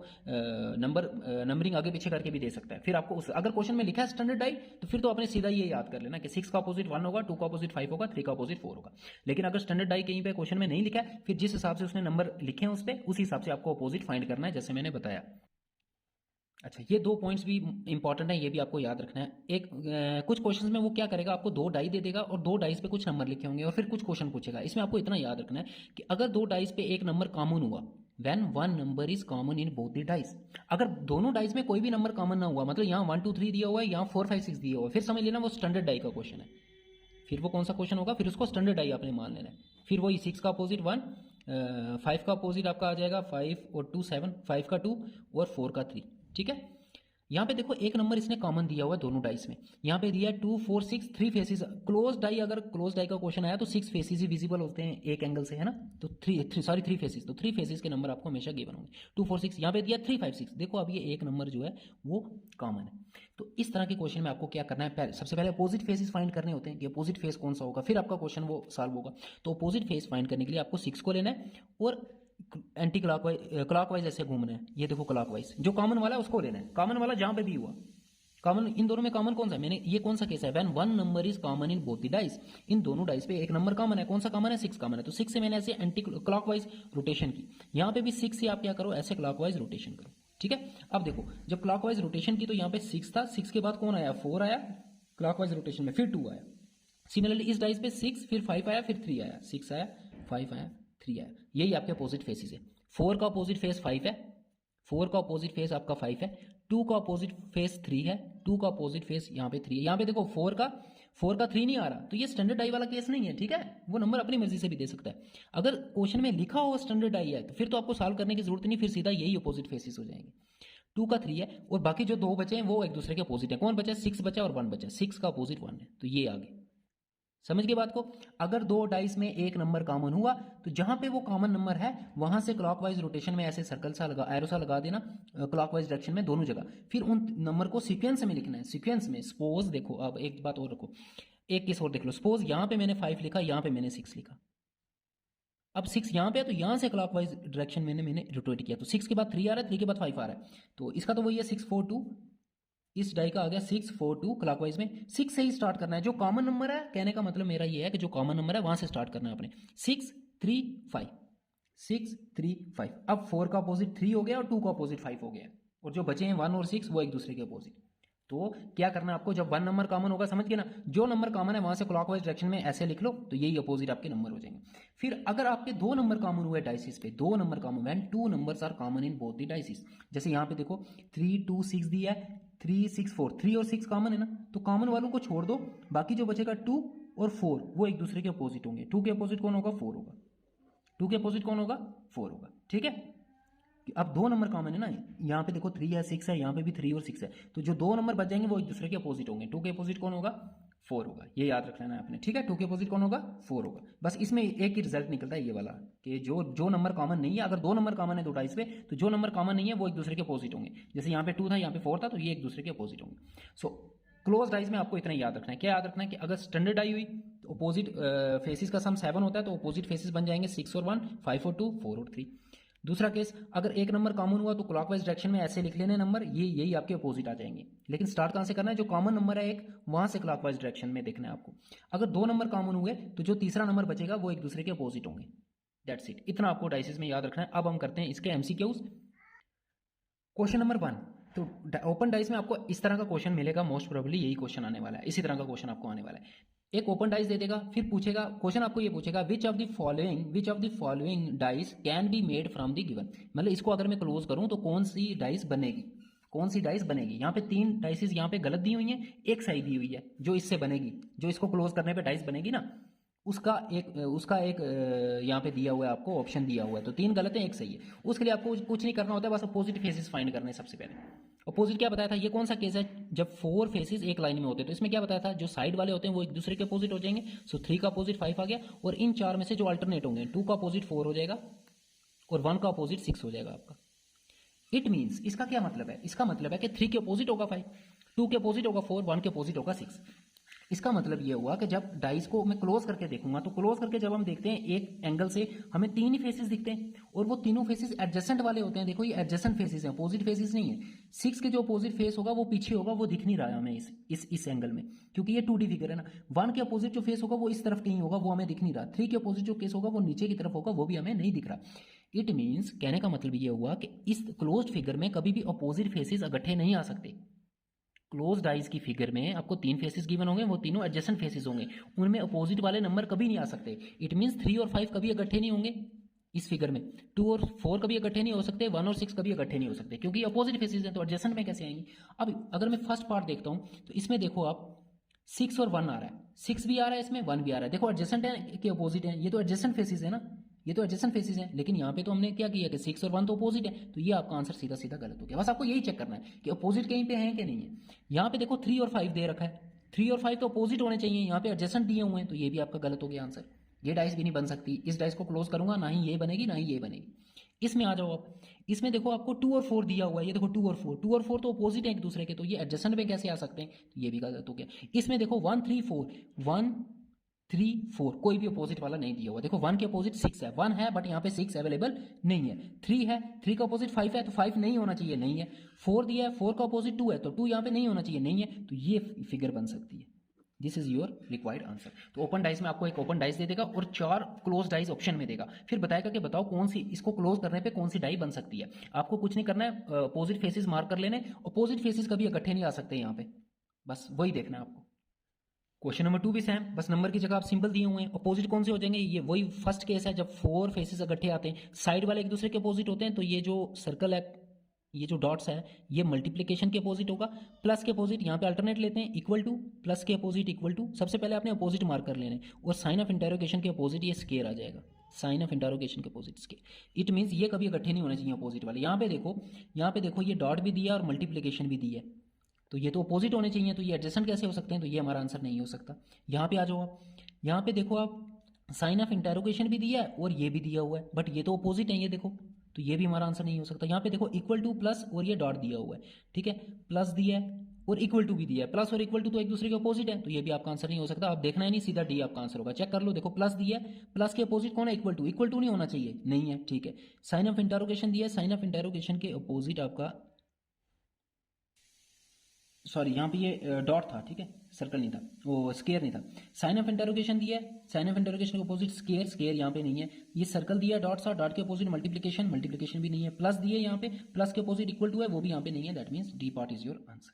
नंबरिंग आगे पीछे करके भी दे सकता है। फिर आपको अगर क्वेश्चन में लिखा है स्टैंडर्ड डाई, तो फिर तो आपने सीधा ये याद कर लेना कि 6 का अपोजिट 1 होगा, 2 का अपोजिट 5 होगा, 3 का अपोजिट 4 होगा। लेकिन अगर स्टैंडर्ड डाई कहीं पे क्वेश्चन में नहीं लिखा है, फिर जिस हिसाब से उसने नंबर लिखे हैं उस पर, उसी हिसाब से आपको अपोजिट फाइंड करना है, जैसे मैंने बताया। अच्छा, ये 2 पॉइंट्स भी इंपॉर्टेंट है, ये भी आपको याद रखना है। एक कुछ क्वेश्चंस में वो क्या करेगा, आपको 2 डाई दे देगा और 2 डाइस पे कुछ नंबर लिखे होंगे और फिर कुछ क्वेश्चन पूछेगा। इसमें आपको इतना याद रखना है कि अगर 2 डाइस पे एक नंबर कॉमन हुआ, when 1 number is common in both the dice, अगर दोनों डाइस में कोई भी नंबर कॉमन ना हुआ, मतलब यहाँ 1 2 3 दिया हुआ है, यहाँ 4 5 6 दिया हुआ है, फिर समझ लेना वो स्टैंडर्ड डाई का क्वेश्चन है। फिर वो कौन सा क्वेश्चन होगा, फिर उसको स्टैंडर्ड डाई आपने मान लेना है। फिर वही 6 का अपोजिट 1, 5 का अपोजिट आपका आ जाएगा 5 और 2 7, 5 का 2 और 4 का 3। ठीक है, यहाँ पे देखो एक नंबर इसने कॉमन दिया हुआ है दोनों डाइस में, यहाँ पे दिया है 2 4 6, 3 फेसेस। क्लोज डाई, अगर क्लोज डाई का क्वेश्चन आया तो 6 फेसेस ही विजिबल होते हैं एक एंगल से, है ना, तो 3 फेसेस, तो 3 फेसेस के नंबर आपको हमेशा गिवन होंगे। 2 4 6 यहाँ पे दिया 3 5 6, देखो अब ये एक नंबर जो है वो कॉमन है। तो इस तरह के क्वेश्चन में आपको क्या करना है, सबसे पहले अपोजिट फेसेस फाइंड करने होते हैं कि अपोजिट फेस कौन सा होगा, फिर आपका क्वेश्चन वो सॉल्व होगा। तो अपोजिट फेस फाइंड करने के लिए आपको 6 को लेना है और एंटी क्लॉकवाइज क्लॉकवाइज ऐसे घूमना है, ये देखो क्लॉकवाइज, जो कॉमन वाला है उसको लेना है, कॉमन वाला जहां पे भी हुआ। कॉमन इन दोनों में कॉमन कौन सा है, मैंने ये कौन सा केस है, when one number is common in both the dice, इन दोनों डाइस पे एक नंबर कॉमन है, कौन सा कॉमन है, 6 कॉमन है, तो 6 से मैंने ऐसे एंटी क्लॉकवाइज रोटेशन की, यहाँ पे भी 6 से आप क्या करो, ऐसे क्लॉकवाइज रोटेशन करो। ठीक है, अब देखो जब क्लॉकवाइज रोटेशन की तो यहाँ पे 6 था, 6 के बाद कौन आया, 4 आया क्लॉकवाइज रोटेशन में, फिर 2 आया। सिमिलरली इस डाइस पे 6, फिर 5 आया, फिर 3 आया, 6 आया, 5 आया, 3 आया, यही आपके अपोजिट फेसेस है। 4 का अपोजिट फेस 5 है, 4 का अपोजिट फेस आपका 5 है, 2 का अपोजिट फेस 3 है, 2 का अपोजिट फेस यहाँ पे 3 है। यहाँ पे देखो 4 का 3 नहीं आ रहा, तो ये स्टैंडर्ड डाई वाला केस नहीं है। ठीक है, वो नंबर अपनी मर्जी से भी दे सकता है। अगर क्वेश्चन में लिखा हो स्टैंडर्ड डाई है तो फिर तो आपको सॉल्व करने की जरूरत नहीं, फिर सीधा यही अपोजिट फेसेस हो जाएंगे। 2 का 3 है और बाकी जो 2 बचे हैं वो एक दूसरे के अपोजिट है। कौन बचा, 6 बचा और 1 बचा, 6 का अपोजिट 1 है, तो ये आगे समझ गए बात को। अगर 2 डाइस में एक नंबर कॉमन हुआ तो जहां पे वो कॉमन नंबर है वहां से क्लॉकवाइज रोटेशन में ऐसे सर्कल सा लगा, एरो सा लगा देना क्लॉकवाइज डायरेक्शन में दोनों जगह, फिर उन नंबर को सीक्वेंस में लिखना है। सीक्वेंस में सपोज देखो, अब एक बात और रखो, एक केस और देख लो, सपोज यहां पे मैंने 5 लिखा, यहां पे मैंने 6 लिखा, अब 6 यहां पे है तो यहां से क्लॉकवाइज डायरेक्शन में मैंने रोटेट किया, तो 6 के बाद 3 आ रहा है, 3 के बाद 5 आ रहा है, तो इसका तो वही है 6 4 2, इस डाई का आ गया 6 4 2 क्लॉकवाइज में। 6 से ही स्टार्ट करना है, जो कॉमन नंबर है, कहने का मतलब मेरा ये है कि जो कॉमन नंबर है वहां से स्टार्ट करना है अपने। 6 3 5, 6 3 5, अब 4 का अपोजिट 3 हो गया और 2 का अपोजिट 5 हो गया, और जो बचे हैं 1 और 6 वो एक दूसरे के अपोजिट। तो क्या करना है आपको, जब 1 नंबर कॉमन होगा, समझ गए ना, जो नंबर कॉमन है वहां से क्लॉकवाइज डायरेक्शन में ऐसे लिख लो, तो यही अपोजिट आपके नंबर हो जाएंगे। फिर अगर आपके 2 नंबर कॉमन हुए डाइसिस पे, 2 number common, when 2 numbers are common in both the dices, जैसे यहाँ पे देखो 3 2 6 दिया है, 3 6 4, 3 और 6 कॉमन है ना, तो कॉमन वालों को छोड़ दो, बाकी जो बचेगा 2 और 4 वो एक दूसरे के अपोजिट होंगे। 2 के अपोजिट कौन होगा, 4 होगा, 2 के अपोजिट कौन होगा, 4 होगा। ठीक है, अब 2 नंबर कॉमन है ना, यहाँ पे देखो 3 है 6 है, यहाँ पे भी 3 और 6 है, तो जो 2 नंबर बच जाएंगे वो एक दूसरे के अपोजिट होंगे। 2 के अपोजिट कौन होगा, 4 होगा, ये याद रख लेना है आपने। ठीक है, 2 के अपोजिट कौन होगा, 4 होगा। बस इसमें एक ही रिजल्ट निकलता है ये वाला, कि जो नंबर कॉमन नहीं है, अगर 2 नंबर कॉमन है 2 डाइस पे, तो जो नंबर कॉमन नहीं है वो एक दूसरे के अपोजिट होंगे। जैसे यहाँ पे 2 था, यहाँ पे 4 था, तो ये एक दूसरे के अपोजिट होंगे। सो क्लोज डाइज में आपको इतना याद रखना है, क्या याद रखना है कि अगर स्टैंडर्ड डाई हुई तो अपोजिट फेसिस का सम 7 होता है, तो अपोजिट फेसिस बन जाएंगे 6 और 1, 5 और 2, 4 और 3। दूसरा केस, अगर एक नंबर कॉमन हुआ तो क्लॉकवाइज डायरेक्शन में ऐसे लिख लेने नंबर, ये यही आपके अपोजिट आ जाएंगे। लेकिन स्टार्ट कहां से करना है, जो कॉमन नंबर है एक, वहां से क्लॉकवाइज डायरेक्शन में देखना है आपको। अगर 2 नंबर कॉमन हुए तो जो तीसरा नंबर बचेगा वो एक दूसरे के अपोजिट होंगे। दैट्स इट, इतना आपको डाइसिस में याद रखना है। अब हम करते हैं इसके एमसीक्यूज। क्वेश्चन नंबर 1, तो ओपन डाइस में आपको इस तरह का क्वेश्चन मिलेगा, मोस्ट प्रोबेबली यही क्वेश्चन आने वाला है, इसी तरह का क्वेश्चन आपको आने वाला है। एक ओपन डाइस दे देगा, फिर पूछेगा क्वेश्चन, आपको ये पूछेगा which of the following dice can be made from the given, मतलब इसको अगर मैं क्लोज करूं तो कौन सी डाइस बनेगी, कौन सी डाइस बनेगी। यहाँ पे 3 डाइसिस यहाँ पे गलत दी हुई हैं, एक सही दी हुई है, जो इससे बनेगी, जो इसको क्लोज करने पे डाइस बनेगी ना, उसका एक यहाँ पे दिया हुआ है, आपको ऑप्शन दिया हुआ है, तो 3 गलत है, एक सही है। उसके लिए आपको कुछ नहीं करना होता है, बस अपोजिट फेसेस फाइंड करने सबसे पहले। अपोजिट क्या बताया था, ये कौन सा केस है, जब 4 फेसेस एक लाइन में होते हैं, तो इसमें क्या बताया था, जो साइड वाले होते हैं वो एक दूसरे के अपोजिट हो जाएंगे। सो 3 का अपोजिट 5 आ गया, और इन 4 में से जो अल्टरनेट होंगे, 2 का अपोजिट 4 हो जाएगा और 1 का अपोजिट 6 हो जाएगा आपका। इट मीन्स, इसका क्या मतलब है, इसका मतलब है कि 3 के अपोजिट होगा 5, 2 के अपोजिट होगा 4, 1 के अपोजिट होगा 6। इसका मतलब ये हुआ कि जब डाइस को मैं क्लोज करके देखूंगा, तो क्लोज करके जब हम देखते हैं एक एंगल से, हमें 3 ही फेसेस दिखते हैं, और वो तीनों फेसेस एडजेसेंट वाले होते हैं। देखो ये एडजेसेंट फेसेस हैं, अपोजिट फेसेस नहीं है। 6 के जो अपोजिट फेस होगा वो पीछे होगा, वो दिख नहीं रहा है हमें इस एंगल में, क्योंकि ये 2D फिगर है ना। 1 के अपोजिट जो फेस होगा वो इस तरफ कहीं होगा, वो हमें दिख नहीं रहा। 3 के अपोजिट जो केस होगा वो नीचे की तरफ होगा, वो भी हमें नहीं दिख रहा। इट मीन्स, कहने का मतलब ये हुआ कि इस क्लोज्ड फिगर में कभी भी अपोजिट फेसेस इकट्ठे नहीं आ सकते। क्लोज डाइस की फिगर में आपको 3 फेसेस गिवन होंगे, वो तीनों एडजेसेंट फेसेस होंगे, उनमें अपोजिट वाले नंबर कभी नहीं आ सकते। इट मींस 3 और 5 कभी इकट्ठे नहीं होंगे इस फिगर में, 2 और 4 कभी इकट्ठे नहीं हो सकते, 1 और 6 कभी इकट्ठे नहीं हो सकते, क्योंकि अपोजिट फेसेस हैं, तो एडजेसेंट में कैसे आएंगे। अब अगर मैं फर्स्ट पार्ट देखता हूं तो इसमें देखो आप 6 और 1 आ रहा है, 6 भी आ रहा है इसमें, 1 भी आ रहा है। देखो एडजेसेंट है कि अपोजिट है, ये तो एडजेसेंट फेसेस है ना, ये तो एडजेसेंट फेसेस है। लेकिन यहाँ पे तो हमने क्या किया कि 6 और 1 तो अपोजिट है, तो ये आपका आंसर सीधा सीधा गलत हो गया। बस आपको यही चेक करना है कि अपोजिट कहीं पे है कि नहीं है। यहाँ पे देखो 3 और 5 दे रखा है, 3 और 5 तो अपोजिट होने चाहिए, यहाँ पे एडजेसेंट दिए हुए हैं, तो ये भी आपका गलत हो गया आंसर। ये डाइस भी नहीं बन सकती, इस डाइस को क्लोज करूंगा ना ही ये बनेगी ना ही ये बनेगी। इसमें आ जाओ आप, इसमें देखो आपको 2 और 4 दिया हुआ है, ये देखो 2 और 4, 2 और 4 तो अपोजिट है एक दूसरे के, तो ये एडजेसेंट में कैसे आ सकते हैं, तो ये भी गलत हो गया। इसमें देखो 1 3 4, 1 3 4 कोई भी अपोजिट वाला नहीं दिया हुआ। देखो 1 के अपोजिट 6 है, 1 है बट यहाँ पे 6 अवेलेबल नहीं है। 3 है, 3 का अपोजिट 5 है तो 5 नहीं होना चाहिए, नहीं है। 4 दिया है, 4 का अपोजिट 2 है तो 2 यहाँ पे नहीं होना चाहिए, नहीं है। तो ये फिगर बन सकती है। This is your required answer. तो ओपन डाइस में आपको एक ओपन डाइस दे देगा और 4 क्लोज डाइस ऑप्शन में देगा, फिर बताएगा कि बताओ कौन सी इसको क्लोज करने पे कौन सी डाई बन सकती है। आपको कुछ नहीं करना है, अपोजिट फेसेस मार्क कर लेने। अपोजिट फेसेस कभी इकट्ठे नहीं आ सकते यहाँ पे, बस वही देखना है आपको। क्वेश्चन नंबर 2 भी सेम, बस नंबर की जगह आप सिंपल दिए हुए हैं। अपोजिट कौन से हो जाएंगे, ये वही फर्स्ट केस है जब 4 फेसेस इकट्ठे आते हैं, साइड वाले एक दूसरे के अपोजिट होते हैं। तो ये जो सर्कल है, ये जो डॉट्स है, ये मल्टीप्लिकेशन के अपोजिट होगा। प्लस के अपोजिट यहाँ पे अल्टरनेट लेते हैं, इक्वल टू, प्लस के अपोजिट इक्वल टू। सबसे पहले आपने अपोजिट मार्क कर लेने, और साइन ऑफ इंटरोगेशन के अपोजिट ये स्केयर आ जाएगा। साइन ऑफ इंटरोगेशन के अपोजिट स्केयर, इट मीन्स ये कभी इकट्ठे नहीं होने चाहिए अपोजिट वाले। यहाँ पे देखो, यहाँ पे देखो, ये डॉट भी दिया और मल्टीप्लिकेशन भी दी है, तो ये तो अपोजिट होने चाहिए, तो ये एडजेसेंट कैसे हो सकते हैं, तो ये हमारा आंसर नहीं हो सकता। यहाँ पे आ जाओ आप, यहाँ पे देखो आप, साइन ऑफ इंटरोगेशन भी दिया है और ये भी दिया हुआ है, बट ये तो अपोजिट है, ये देखो, तो ये भी हमारा आंसर नहीं हो सकता। यहाँ पे देखो इक्वल टू प्लस और ये डॉट दिया हुआ है, ठीक है, प्लस दिया है और इक्वल टू भी दिया है। प्लस और इक्वल टू तो एक दूसरे के अपोजिट है, तो ये भी आपका आंसर नहीं हो सकता। आप देखना ही नहीं, सीधा डी आपका आंसर होगा। चेक कर लो, देखो प्लस दिया है, प्लस के अपोजिट कौन है, इक्वल टू। इक्वल टू नहीं होना चाहिए, नहीं है, ठीक है। साइन ऑफ इंटरोगेशन दिया है, साइन ऑफ इंटरोगेशन के अपोजिट आपका, सॉरी यहाँ पे ये डॉट था, ठीक है, सर्कल नहीं था, वो स्केयर नहीं था। साइन ऑफ इंटरोगेशन दिया है, साइन ऑफ इंटरोगेशन के अपोजिट स्केयर, स्केयर यहाँ पे नहीं है। ये सर्कल दिया है डॉट सा, डॉट के अपोजिट मल्टीप्लिकेशन, मल्टीप्लिकेशन भी नहीं है। प्लस दिए यहाँ पे, प्लस के अपोजिट इक्वल टू है, वो भी यहाँ पे नहीं है। That means D part is your answer.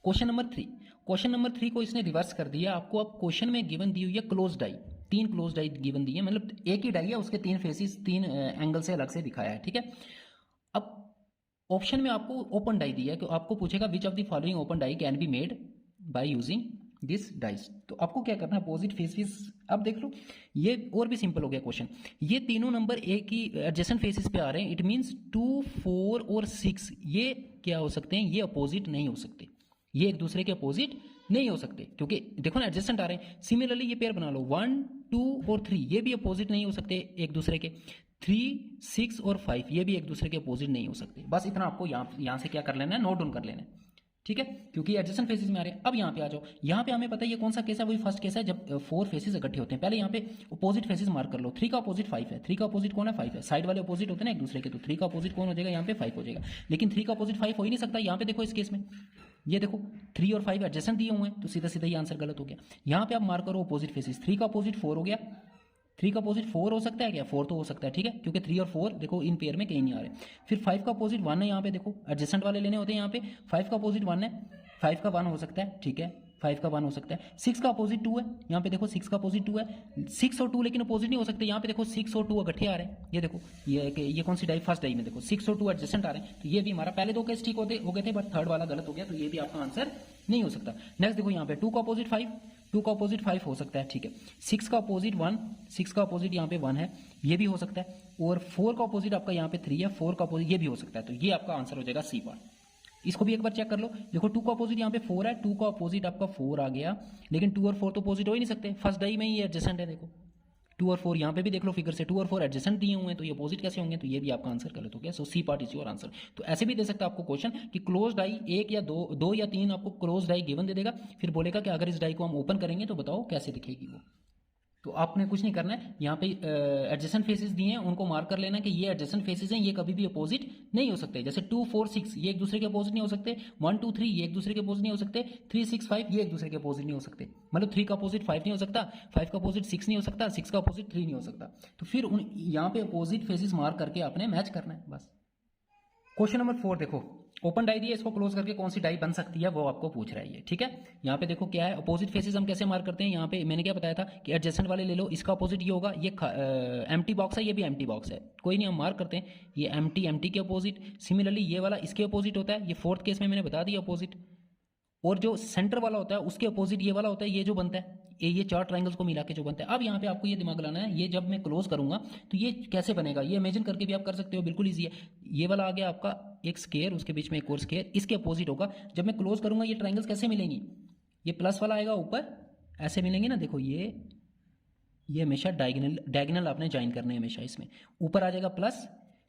Question number 3, question number 3 को इसने रिवर्स कर दिया आपको। अब क्वेश्चन में गिवन दी हुई है close die, 3 close die given दी है, मतलब एक ही डाई है, उसके 3 फेसिस 3 एंगल से अलग से दिखाया है, ठीक है। अब ऑप्शन में आपको ओपन डाई दिया है कि आपको पूछेगा which of the following open die can be made by using this dice. तो आपको क्या करना है, अपोजिट फेसेस। अब देख लो, ये और भी सिंपल हो गया क्वेश्चन। ये तीनों नंबर एक ही एडजेसेंट फेसेस पे आ रहे हैं, इट मींस 2 4 और 6 ये क्या हो सकते हैं, ये अपोजिट नहीं हो सकते, ये एक दूसरे के अपोजिट नहीं हो सकते, क्योंकि देखो ना एडजेसेंट आ रहे हैं। सिमिलरली ये पेयर बना लो, 1 2 और 3 ये भी अपोजिट नहीं हो सकते एक दूसरे के। 3 6 और 5 ये भी एक दूसरे के अपोजिट नहीं हो सकते। बस इतना आपको यहाँ से क्या कर लेना है, नोट डाउन कर लेना है, ठीक है, क्योंकि एडजेसेंट फेसेस में आ रहे हैं। अब यहाँ पे आ जाओ, यहाँ पे हमें पता है ये कौन सा केस है, वही फर्स्ट केस है जब 4 फेसेस इकट्ठे होते हैं। पहले यहाँ पे अपोजिट फेसेस मार्क कर लो। 3 का अपोजिट 5 है, 3 का अपोजिट कौन है, 5 है। साइड वाले अपोजिट होते हैं ना एक दूसरे के, तो 3 का अपोजिट कौन हो जाएगा, यहाँ पे 5 हो जाएगा। लेकिन 3 का अपोजिट 5 हो ही नहीं सकता। यहाँ पे देखो इस केस में, ये देखो 3 और 5 एडजेसेंट दिए हुए हैं, तो सीधा सीधा ये आंसर गलत हो गया। यहाँ पे आप मार्क करो अपोजिट फेसेस, 3 का अपोजिट 4 हो गया। 3 का अपोजिट 4 हो सकता है क्या, 4 तो हो सकता है, ठीक है, क्योंकि 3 और 4 देखो इन पेयर में कहीं नहीं आ रहे। फिर 5 का अपोजिट 1 है, यहाँ पे देखो एडजेसेंट वाले लेने होते हैं। यहाँ पे 5 का अपोजिट 1 है, 5 का 1 हो सकता है, ठीक है, 5 का 1 हो सकता है। 6 का अपोजिट 2 है, यहाँ पे देखो 6 का अपोजिट 2 है। 6 और 2 लेकिन अपोजिट नहीं हो सकते। यहाँ पे देखो 6 और 2 इकट्ठे आ रहे हैं, ये देखो, ये कौन सी डाई, फर्स्ट डाई में देखो 6 और 2 एडजेसेंट आ रहे हैं, तो ये भी हमारा पहले 2 केस ठीक हो गए थे, बट थर्ड वाला गलत हो गया, तो ये भी आपका आंसर नहीं हो सकता। नेक्स्ट देखो यहाँ पे 2 का अपोजिट 5, 2 का अपोजिट 5 हो सकता है, ठीक है। 6 का अपोजिट 1, 6 का अपोजिट यहाँ पे 1 है, ये भी हो सकता है। और 4 का अपोजिट आपका यहाँ पे 3 है, 4 का अपोजिट ये भी हो सकता है, तो ये आपका आंसर हो जाएगा सी पार्ट। इसको भी एक बार चेक कर लो, देखो 2 का अपोजिट यहाँ पे 4 है, 2 का अपोजिट आपका 4 आ गया, लेकिन 2 और 4 तो अपोजिट हो ही नहीं सकते, फर्स्ट डाई में ही एडजेसेंट है। देखो 2 और 4 यहाँ पे भी देख लो फिगर से, 2 और 4 एडजेसेंट दिए हुए हैं, तो ये अपोजिट कैसे होंगे, तो ये भी आपका आंसर गलत हो गया। So C part is your answer. तो ऐसे भी दे सकता है आपको क्वेश्चन कि क्लोज डाई 1 या 2 या 3 आपको क्लोज डाई गिवन दे देगा, फिर बोलेगा कि अगर इस डाई को हम ओपन करेंगे तो बताओ कैसे दिखेगी वो। तो आपने कुछ नहीं करना है, यहाँ पे एडजेसेंट फेसेस दिए हैं, उनको मार्क कर लेना कि ये एडजेसेंट फेसेस हैं, ये कभी भी अपोजिट नहीं हो सकते। जैसे 2 4 6 ये एक दूसरे के अपोजिट नहीं हो सकते, 1 2 3 ये एक दूसरे के अपोजिट नहीं हो सकते, 3 6 5 ये एक दूसरे के अपोजिट नहीं हो सकते। मतलब 3 का अपोजिट 5 नहीं हो सकता, 5 का अपोजिट 6 नहीं हो सकता, 6 का अपोजिट 3 नहीं हो सकता। तो फिर यहाँ पे अपोजिट फेसेस मार्क करके आपने मैच करना है बस। क्वेश्चन नंबर 4 देखो, ओपन डाई दिया, इसको क्लोज करके कौन सी डाई बन सकती है वो आपको पूछ रहा है ये, ठीक है। यहाँ पे देखो क्या है, अपोजिट फेसेस हम कैसे मार्क करते हैं। यहाँ पे मैंने क्या बताया था कि एडजेसेंट वाले ले लो, इसका अपोजिट ये होगा, ये एम्प्टी बॉक्स है, ये भी एम्प्टी बॉक्स है, कोई नहीं, हम मार्क करते हैं ये एम्प्टी के अपोजिट। सिमिलरली ये वाला इसके अपोजिट होता है, ये फोर्थ केस में मैंने बता दिया अपोजिट। और जो सेंटर वाला होता है उसके अपोजिट ये वाला होता है, ये जो बनता है ये 4 ट्रायंगल्स को मिला के जो बनता है। अब यहाँ पे आपको ये दिमाग लाना है, ये जब मैं क्लोज करूंगा तो ये कैसे बनेगा, ये इमेजिन करके भी आप कर सकते हो, बिल्कुल ईजी है। ये वाला आ गया आपका एक स्केयर, उसके बीच में एक और स्केयर, इसके अपोजिट होगा। जब मैं क्लोज करूंगा ये ट्रायंगल्स कैसे मिलेंगी, ये प्लस वाला आएगा ऊपर, ऐसे मिलेंगे ना, देखो ये हमेशा डायगोनल आपने ज्वाइन करने हमेशा, इसमें ऊपर आ जाएगा प्लस,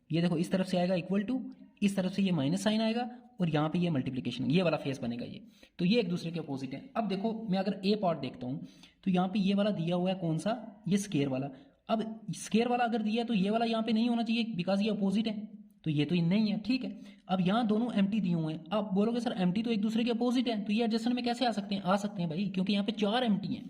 ये देखो इस तरफ से आएगा इक्वल टू, इस तरफ से ये माइनस साइन आएगा और यहाँ पे ये मल्टीप्लिकेशन, ये वाला फेस बनेगा ये। तो ये एक दूसरे के अपोजिट है। अब देखो मैं अगर ए पार्ट देखता हूँ तो यहाँ पे ये वाला दिया हुआ है कौन सा, ये स्केयर वाला। अब स्केयर वाला अगर दिया है तो ये वाला यहाँ पे नहीं होना चाहिए बिकॉज ये अपोजिट है, तो ये तो नहीं है, ठीक है। अब यहाँ दोनों एम्प्टी दिए हुए हैं। आप बोलोगे सर एम्प्टी तो एक दूसरे के अपोजिट है, तो ये एडजस्टेंट में कैसे आ सकते हैं? आ सकते हैं भाई, क्योंकि यहाँ पे 4 एम्प्टी हैं।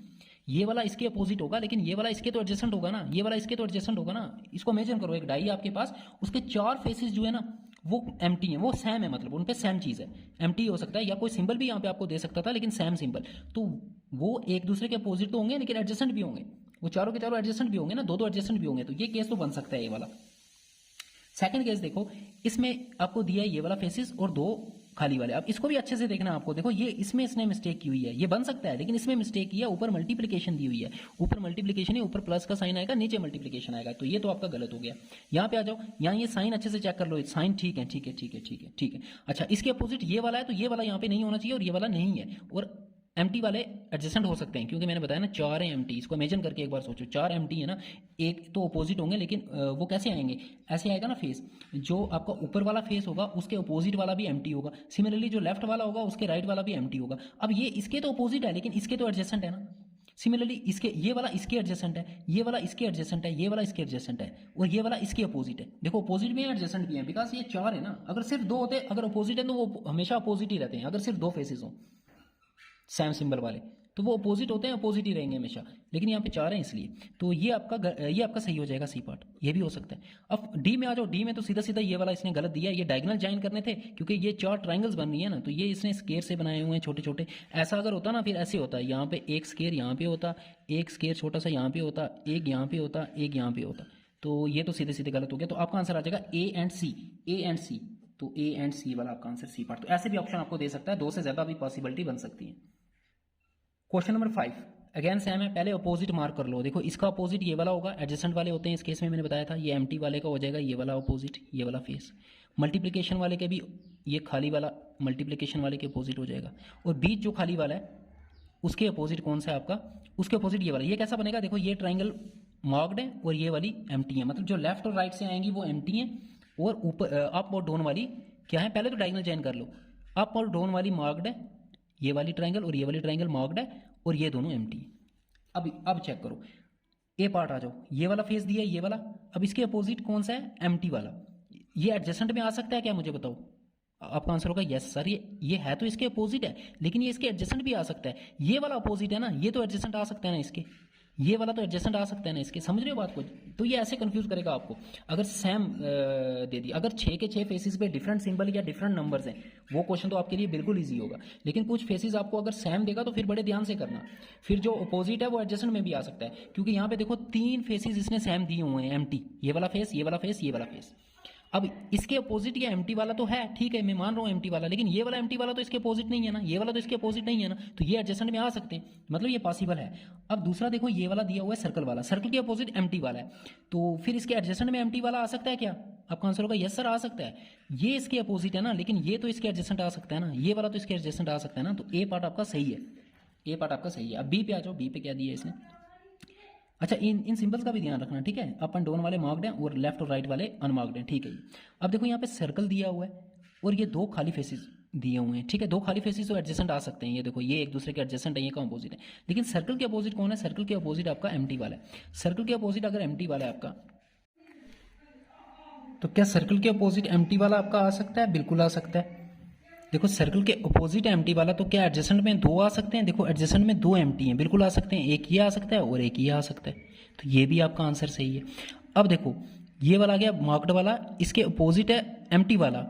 ये वाला इसके अपोजिट होगा, लेकिन ये वाला इसके तो एडजस्टेंट होगा ना, ये वाला इसके तो एडजस्टेंट होगा ना। इसको इमेजिन करो एक डाई आपके पास, उसके 4 फेसेस जो है ना वो एम्प्टी हैं, वो सेम है, मतलब उन पे सेम चीज़ है। एम्प्टी हो सकता है या कोई सिंबल भी यहाँ पे आपको दे सकता था, लेकिन सेम सिंबल, तो वो एक दूसरे के अपोजिट तो होंगे लेकिन एडजस्टेंट भी होंगे। वो चारों के चारों एडजस्टेंट भी होंगे ना, दो एडजस्टेंट भी होंगे, तो ये केस तो बन सकता है ये वाला। सेकंड केस देखो, इसमें आपको दिया है ये वाला फेसिस और 2 खाली वाले। अब इसको भी अच्छे से देखना आपको, देखो ये इसमें इसने मिस्टेक की हुई है, ये बन सकता है लेकिन इसमें मिस्टेक किया, ऊपर मल्टीप्लिकेशन दी हुई है, ऊपर मल्टीप्लिकेशन है, ऊपर प्लस का साइन आएगा, नीचे मल्टीप्लिकेशन आएगा, तो ये तो आपका गलत हो गया। यहाँ पे आ जाओ, यहाँ ये साइन अच्छे से चेक कर लो, साइन ठीक है ठीक है ठीक है ठीक है ठीक है। अच्छा, इसके अपोजिट ये वाला है, तो ये वाला यहाँ पे नहीं होना चाहिए और ये वाला नहीं है, और एम्प्टी वाले एडजस्टेंट हो सकते हैं, क्योंकि मैंने बताया ना 4 है एम्प्टी। इसको इमेजिन करके एक बार सोचो, 4 एम्प्टी है ना, एक तो अपोजिट होंगे, लेकिन वो कैसे आएंगे? ऐसे आएगा ना फेस, जो आपका ऊपर वाला फेस होगा उसके अपोजिट वाला भी एम्प्टी होगा, सिमिलरली जो लेफ्ट वाला होगा उसके राइट वाला भी एम्प्टी होगा। अब ये इसके तो अपोजिट है लेकिन इसके तो एडजस्टेंट है ना। सिमिलरली इसके, ये वाला इसके एडजस्टेंट है, ये वाला इसके एडजस्टेंट है, ये वाला इसके एडजस्टेंट है, और ये वाला इसके अपोजिट है। देखो अपोजिट भी है एडजस्टेंट भी है, बिकॉज ये 4 है ना। अगर सिर्फ 2 होते, अगर अपोजिट है तो वो हमेशा अपोजिट ही रहते हैं। अगर सिर्फ 2 फेसेस हो सेम सिंबल वाले तो वो अपोजिट होते हैं, अपोजिट ही रहेंगे हमेशा, लेकिन यहाँ पे 4 हैं इसलिए। तो ये आपका सही हो जाएगा सी पार्ट, ये भी हो सकता है। अब डी में आ जाओ, डी में तो सीधा सीधा ये वाला इसने गलत दिया है, ये डायगोनल ज्वाइन करने थे, क्योंकि ये 4 ट्रायंगल्स बन रही है ना, तो ये इसने स्केयर से बनाए हुए हैं छोटे छोटे। ऐसा अगर होता ना फिर ऐसे होता है, यहाँ पे एक स्केयर यहाँ पे होता, एक स्केयर छोटा सा यहाँ पे होता, एक यहाँ पे होता, एक यहाँ पे होता, तो ये तो सीधे सीधे गलत हो गया। तो आपका आंसर आ जाएगा A and C, A and सी, तो ए एंड सी वाला आपका आंसर सी पार्ट। तो ऐसे भी ऑप्शन आपको दे सकता है, 2 से ज़्यादा भी पॉसिबिलिटी बन सकती है। क्वेश्चन नंबर 5 अगेन सेम है, पहले अपोजिट मार्क कर लो। देखो इसका अपोजिट ये वाला होगा, एडजस्टेंट वाले होते हैं इस केस में, मैंने बताया था। ये एम्प्टी वाले का हो जाएगा ये वाला अपोजिट, ये वाला फेस। मल्टीप्लिकेशन वाले के भी ये खाली वाला मल्टीप्लिकेशन वाले के अपोजिट हो जाएगा, और बीच जो खाली वाला है उसके अपोजिट कौन सा है आपका? उसके अपोजिट ये वाला। ये कैसा बनेगा? देखो ये ट्राइंगल मार्क्ड है और ये वाली एम्प्टी है, मतलब जो लेफ्ट और राइट से आएंगी वो एम्प्टी है, और ऊपर अप और डाउन वाली क्या है? पहले तो डायगोनल चेंज कर लो, अप और डाउन वाली मार्क्ड है, ये वाली ट्रायंगल और ये वाली ट्रायंगल मार्क्ड है, और ये दोनों एम्प्टी है। अब चेक करो, ए पार्ट आ जाओ, ये वाला फेस दिया है ये वाला, अब इसके अपोजिट कौन सा है? एम्प्टी वाला। ये एडजस्टेंट में आ सकता है क्या? मुझे बताओ। आपका आंसर होगा यस सर, ये है तो इसके अपोजिट है, लेकिन ये इसके एडजस्टेंट भी आ सकता है। ये वाला अपोजिट है ना, ये तो एडजस्टेंट आ सकता है ना इसके, ये वाला तो एडजस्टेंट आ सकता है ना इसके। समझ रहे हो बात को? तो ये ऐसे कंफ्यूज करेगा आपको। अगर सेम दे दिया, अगर 6 के 6 फेसेस पे डिफरेंट सिंबल या डिफरेंट नंबर्स हैं, वो क्वेश्चन तो आपके लिए बिल्कुल ईजी होगा। लेकिन कुछ फेसेस आपको अगर सेम देगा तो फिर बड़े ध्यान से करना, फिर जो अपोजिट है वो एडजस्टेंट में भी आ सकता है, क्योंकि यहाँ पे देखो 3 फेसेस इसने सेम दिए हुए हैं, एम्प्टी, ये वाला फेस, ये वाला फेस, ये वाला फेस। अब इसके अपोजिट ये एम्प्टी वाला तो है, ठीक है मैं मान रहा हूँ एम्प्टी वाला, लेकिन ये वाला एम्प्टी वाला तो इसके अपोजिट नहीं है ना, ये वाला तो इसके अपोजिट नहीं है ना, तो ये एडजस्टेंट में आ सकते हैं, मतलब ये पॉसिबल है। अब दूसरा देखो, ये वाला दिया हुआ है सर्कल वाला, सर्कल के अपोजिट एम्प्टी वाला है, तो फिर इसके एडजस्टेंट में एम्प्टी वाला आ सकता है क्या? आपका आंसर होगा यस सर आ सकता है। ये इसके अपोजिट है ना, लेकिन ये तो इसके एडजस्टेंट आ सकता है ना, ये वाला तो इसके एडजस्टेंट आ सकता है ना, तो ए पार्ट आपका सही है, ए पार्ट आपका सही है। अब बी पे आ जाओ, बी पे क्या दिया है इसने? अच्छा, इन सिंबल्स का भी ध्यान रखना, ठीक है। अप एंड डाउन वाले मार्क्ड हैं और लेफ्ट और राइट वाले अनमार्क्ड हैं, ठीक है। अब देखो यहाँ पे सर्कल दिया हुआ है और ये 2 खाली फेसेस दिए हुए हैं, ठीक है। 2 खाली फेसेस तो एडजस्टेंट आ सकते हैं, ये देखो ये एक दूसरे के एडजस्टेंट है, ये का अपोजिट है। लेकिन सर्कल के अपोजिट कौन है? सर्कल के अपोजिट आपका एम्प्टी वाला है। सर्कल के अपोजिट अगर एम्प्टी वाला है आपका, तो क्या सर्कल के अपोजिट एम्प्टी वाला आपका आ सकता है? बिल्कुल आ सकता है। देखो सर्कल के अपोजिट एम्प्टी वाला, तो क्या एडजस्टेंट में 2 आ सकते हैं? देखो एडजस्टेंट में 2 एम्प्टी हैं, बिल्कुल आ सकते हैं, एक ये आ सकता है और एक ये आ सकता है, तो ये भी आपका आंसर सही है। अब देखो ये वाला आ गया मार्क्ड वाला, इसके अपोजिट है एम्प्टी वाला,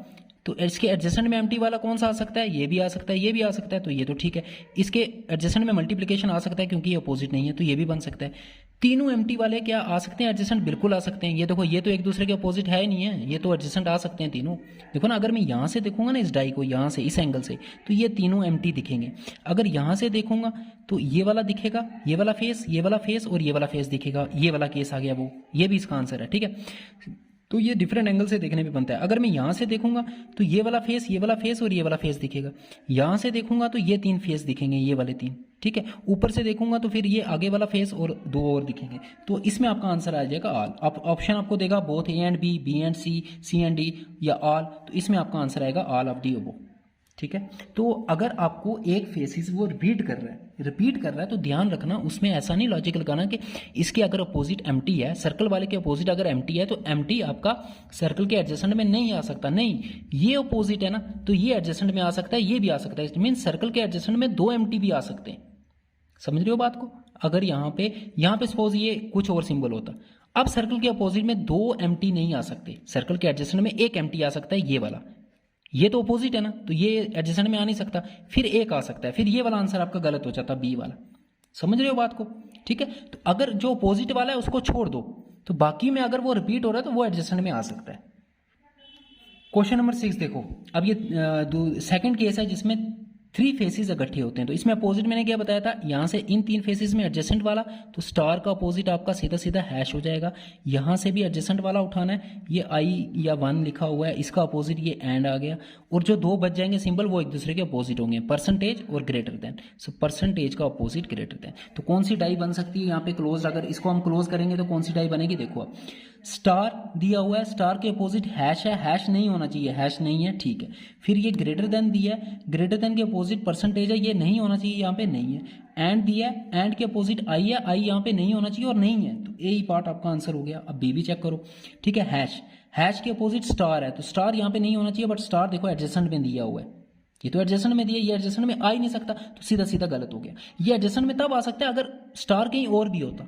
तो इसके एडजस्टेंट में एम्प्टी वाला कौन सा आ सकता है? ये भी आ सकता है, ये भी आ सकता है, तो ये तो ठीक है। इसके एडजस्टेंट में मल्टीप्लिकेशन आ सकता है क्योंकि ये अपोजिट नहीं है, तो ये भी बन सकता है। तीनों एम्प्टी वाले क्या आ सकते हैं एडजस्टेंट? बिल्कुल आ सकते हैं। ये देखो ये तो एक दूसरे के अपोजिट है ही नहीं है, ये तो एडजस्टेंट आ सकते हैं तीनों। देखो ना, अगर मैं यहाँ से देखूंगा ना इस डाई को, यहाँ से इस एंगल से, तो ये तीनों एम्प्टी दिखेंगे। अगर यहाँ से देखूंगा तो ये वाला दिखेगा, ये वाला फेस, ये वाला फेस और ये वाला फेस दिखेगा, ये वाला केस आ गया वो, ये भी इसका आंसर है, ठीक है। तो ये डिफरेंट एंगल से देखने पे बनता है। अगर मैं यहाँ से देखूंगा तो ये वाला फेस और ये वाला फेस दिखेगा। यहाँ से देखूंगा तो ये 3 फेस दिखेंगे, ये वाले 3, ठीक है। ऊपर से देखूंगा तो फिर ये आगे वाला फेस और दो और दिखेंगे, तो इसमें आपका आंसर आ जाएगा ऑल। आप ऑप्शन आपको देगा both A and B and C and D या ऑल, तो इसमें आपका आंसर आएगा ऑल ऑफ दी अबव। ठीक है। तो अगर आपको एक फेसिस वो रिपीट कर रहा है तो ध्यान रखना, उसमें ऐसा नहीं लॉजिक लगाना कि इसके अगर अपोजिट एम्प्टी है, सर्कल वाले के अपोजिट अगर एम्प्टी है तो एम्प्टी आपका सर्कल के एडजेसेंट में नहीं आ सकता। नहीं, ये अपोजिट है ना, तो ये एडजेसेंट में आ सकता है, ये भी आ सकता है। मीन सर्कल के एडजेसेंट में दो एम्प्टी भी आ सकते हैं। समझ रहे हो बात को? अगर यहाँ पे सपोज ये कुछ और सिंबल होता, अब सर्कल के अपोजिट में दो एम्प्टी नहीं आ सकते, सर्कल के एडजेसेंट में एक एम्प्टी आ सकता है, ये वाला। ये तो अपोजिट है ना, तो ये एडजेसेंट में आ नहीं सकता, फिर एक आ सकता है, फिर ये वाला आंसर आपका गलत हो जाता, बी वाला। समझ रहे हो बात को? ठीक है। तो अगर जो अपोजिट वाला है उसको छोड़ दो, तो बाकी में अगर वो रिपीट हो रहा है तो वो एडजेसेंट में आ सकता है। क्वेश्चन नंबर 6 देखो, अब ये सेकंड केस है जिसमें 3 फेसेस इकट्ठे होते हैं। तो इसमें अपोजिट मैंने क्या बताया था, यहां से इन 3 फेसेस में एडजेसेंट वाला, तो स्टार का अपोजिट आपका सीधा सीधा हैश हो जाएगा। यहां से भी एडजेसेंट वाला उठाना है, ये आई या 1 लिखा हुआ है, इसका अपोजिट ये एंड आ गया, और जो दो बच जाएंगे सिंबल वो एक दूसरे के अपोजिट होंगे, परसेंटेज और ग्रेटर देन। सो परसेंटेज का अपोजिट ग्रेटर देन। तो कौन सी डाई बन सकती है यहाँ पे क्लोज? अगर इसको हम क्लोज करेंगे तो कौन सी डाई बनेगी? देखो आप, स्टार दिया हुआ है, स्टार के अपोजिट हैश है, हैश नहीं होना चाहिए, हैश नहीं है, ठीक है। फिर ये ग्रेटर देन दिया है, ग्रेटर देन के अपोजिट परसेंटेज है, ये नहीं होना चाहिए, यहाँ पे नहीं है। एंड दिया है, एंड के अपोजिट आई है, आई यहाँ पे नहीं होना चाहिए और नहीं है, तो ए ही पार्ट आपका आंसर हो गया। अब बी भी चेक करो, ठीक है। हैश के अपोजिट स्टार है, तो स्टार यहाँ पे नहीं होना चाहिए, बट स्टार देखो एडजेसेंट में दिया हुआ है, ये तो एडजेसेंट में दिया, ये एडजेसेंट में आ ही नहीं सकता, तो सीधा सीधा गलत हो गया। ये एडजेसेंट में तब आ सकता है अगर स्टार कहीं और भी होता,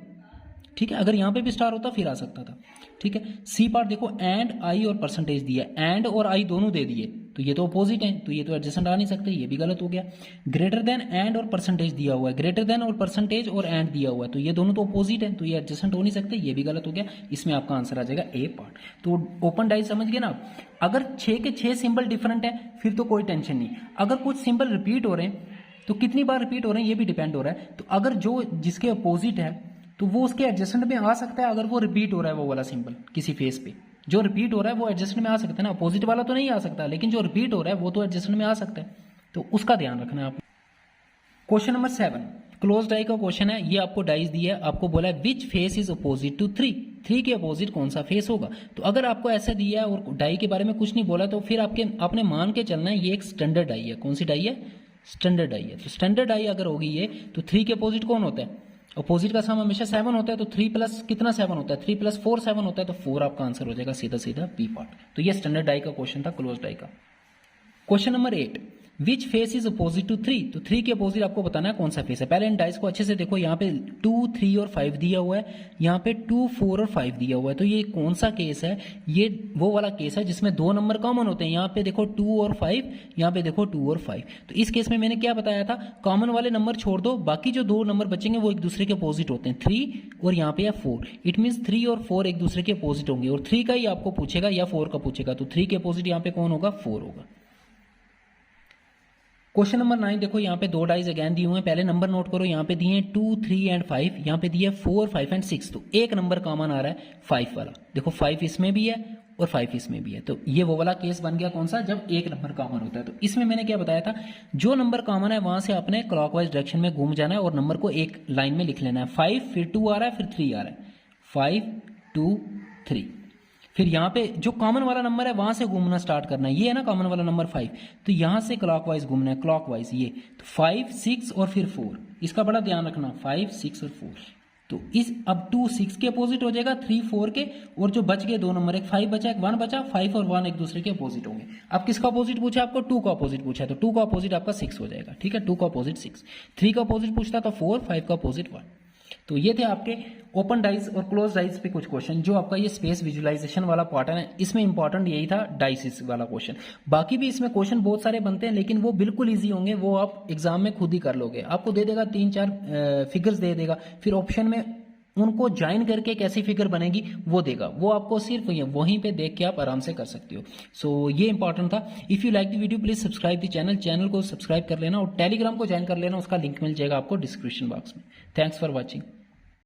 ठीक है। अगर यहाँ पे भी स्टार होता फिर आ सकता था, ठीक है। सी पार्ट देखो, एंड आई और परसेंटेज दिया, एंड और आई दोनों दे दिए, तो ये तो अपोजिट है, तो ये तो एडजेसेंट आ नहीं सकते, ये भी गलत हो गया। ग्रेटर देन एंड और परसेंटेज दिया हुआ है, ग्रेटर देन और परसेंटेज और एंड दिया हुआ है, तो ये दोनों तो अपोजिट है, तो ये एडजेसेंट हो नहीं सकते, ये भी गलत हो गया। इसमें आपका आंसर आ जाएगा ए पार्ट। तो ओपन डाई समझ गए ना? अगर 6 के 6 सिंबल डिफरेंट है फिर तो कोई टेंशन नहीं। अगर कुछ सिंबल रिपीट हो रहे हैं तो कितनी बार रिपीट हो रहे हैं ये भी डिपेंड हो रहा है। तो अगर जो जिसके अपोजिट है तो वो उसके एडजेसेंट में आ सकता है, अगर वो रिपीट हो रहा है वो वाला सिंबल किसी फेस पे, जो रिपीट हो रहा है वो एडजेसेंट में आ सकता है ना, अपोजिट वाला तो नहीं आ सकता, लेकिन जो रिपीट हो रहा है वो तो एडजेसेंट में आ सकता है, तो उसका ध्यान रखना है आप। क्वेश्चन नंबर 7 क्लोज डाई का क्वेश्चन है। ये आपको डाइस दिया है, आपको बोला है विच फेस इज अपोजिट टू 3 के अपोजिट कौन सा फेस होगा। तो अगर आपको ऐसा दिया है और डाई के बारे में कुछ नहीं बोला तो फिर आपने मान के चलना है ये एक स्टैंडर्ड डाई है। कौन सी डाई है? स्टैंडर्ड डाई है। तो स्टैंडर्ड डाई अगर होगी ये, तो 3 के अपोजिट कौन होता है? अपोजिट का सम हमेशा 7 होता है, तो 3 प्लस कितना 7 होता है? 3 प्लस 4 7 होता है, तो 4 आपका आंसर हो जाएगा सीधा सीधा बी पार्ट। तो ये स्टैंडर्ड डाई का क्वेश्चन था, क्लोज डाई का। Question number 8 which face is opposite to 3। तो 3 के अपोजिट आपको बताना है कौन सा फेस है। पहले इन डाइस को अच्छे से देखो, यहाँ पे 2 3 और 5 दिया हुआ है, यहाँ पे 2 4 और 5 दिया हुआ है, तो ये कौन सा केस है? ये वो वाला केस है जिसमें 2 नंबर कॉमन होते हैं। यहाँ पे देखो 2 और 5, यहाँ पे देखो 2 और 5। तो इस केस में मैंने क्या बताया था, कॉमन वाले नंबर छोड़ दो, बाकी जो 2 नंबर बचेंगे वो एक दूसरे के अपोजिट होते हैं, 3 और यहाँ पे है 4। इट मीन्स 3 और 4 एक दूसरे के अपोजिट होंगे, और 3 का ही आपको पूछेगा या 4 का पूछेगा, तो 3 के अपोजिट यहाँ पे कौन होगा? 4 होगा। क्वेश्चन नंबर 9 देखो, यहाँ पे 2 डाइज अगेन दिए हुए हैं। पहले नंबर नोट करो, यहाँ पे दिए हैं 2 3 एंड 5, यहाँ पे दिए 4 5 एंड 6। तो एक नंबर कॉमन आ रहा है 5 वाला, देखो 5 इसमें भी है और 5 इसमें भी है, तो ये वो वाला केस बन गया कौन सा, जब एक नंबर कॉमन होता है। तो इसमें मैंने क्या बताया था, जो नंबर कॉमन है वहां से आपने क्लॉकवाइज डायरेक्शन में घूम जाना है और नंबर को एक लाइन में लिख लेना है। 5 फिर 2 आ रहा है, फिर 3 आ रहा है, 5 2 3। फिर यहाँ पे जो कॉमन वाला नंबर है वहां से घूमना स्टार्ट करना है, ये है ना कॉमन वाला नंबर 5, तो यहां से क्लॉकवाइज घूमना है, क्लॉकवाइज ये। तो 5 6 और फिर 4, इसका बड़ा ध्यान रखना, 5 6 और 4। तो इस अब 2 6 के अपोजिट हो जाएगा, 3 4 के, और जो बच गए 2 नंबर, एक 5 बचा एक 1 बचा, 5 और 1 एक दूसरे के अपोजिट होंगे। अब किसका अपोजिट पूछा आपको? 2 का अपोजिट पूछा है, तो 2 का अपोजिट आपका 6 हो जाएगा, ठीक है। 2 का अपोजिट 6, 3 का अपोजिट पूछता तो 4, 5 का अपोजिट 1। तो ये थे आपके ओपन डाइस और क्लोज डाइस पे कुछ क्वेश्चन। जो आपका ये स्पेस विजुअलाइजेशन वाला पार्ट है ना, इसमें इंपॉर्टेंट यही था डाइसिस वाला क्वेश्चन। बाकी भी इसमें क्वेश्चन बहुत सारे बनते हैं, लेकिन वो बिल्कुल इजी होंगे, वो आप एग्जाम में खुद ही कर लोगे। आपको दे देगा 3-4 फिगर्स दे देगा, फिर ऑप्शन में उनको ज्वाइन करके कैसी फिगर बनेगी वो देगा, वो आपको सिर्फ वहीं पे देख के आप आराम से कर सकते हो। सो ये इंपॉर्टेंट था। If you like the video please subscribe the channel को सब्सक्राइब कर लेना और टेलीग्राम को ज्वाइन कर लेना, उसका लिंक मिल जाएगा आपको डिस्क्रिप्शन बॉक्स में। Thanks for watching.